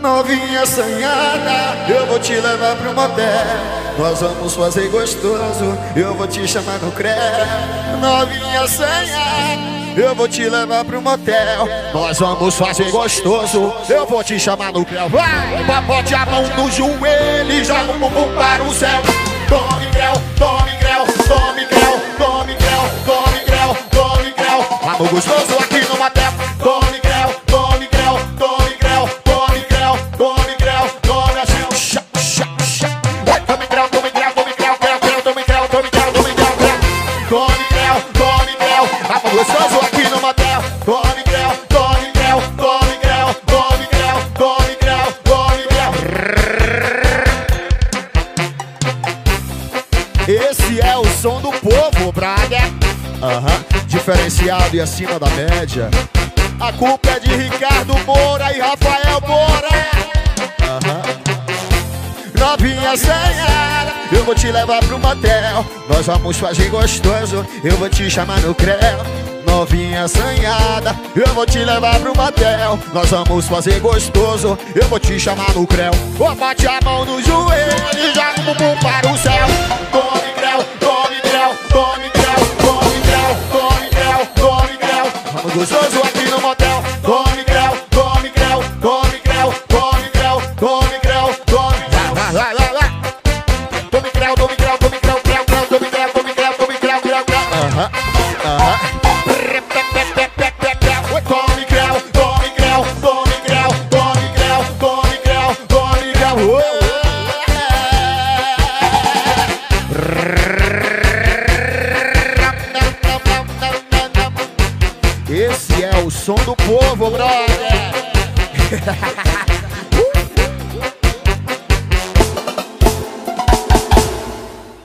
Novinha assanhada, eu vou te levar pro motel. Nós vamos fazer gostoso, eu vou te chamar no cré. Novinha assanhada, eu vou te levar pro motel. Nós vamos fazer gostoso, eu vou te chamar no cré. Vai, bote a mão no joelho e joga o bumbum para o céu. Tome creu, tome creu, tome creu, tome creu, tome creu, tome creu. Amor gostoso aqui no motel. Tome creu, tome creu, tome creu, tome creu, tome creu, tome assim. Tome creu, tome creu, tome creu, creu, creu, tome creu, tome creu, tome creu, creu. Tome creu, tome creu. Amor gostoso aqui no motel. Tome creu, tome creu, tome creu, tome creu, tome creu, tome creu. Esse é o som do povo, brother. Diferenciado e acima da média. A culpa é de Ricardo Moura e Rafael Moura. Novinha assanhada, eu vou te levar pro motel. Nós vamos fazer gostoso, eu vou te chamar no creu. Novinha assanhada, eu vou te levar pro motel. Nós vamos fazer gostoso, eu vou te chamar no creu. Bate a mão no joelho e joga o bumbum para o céu. Tome creu, tome creu, tome creu, tome creu, tome creu, tome creu. Vamos gostoso aqui.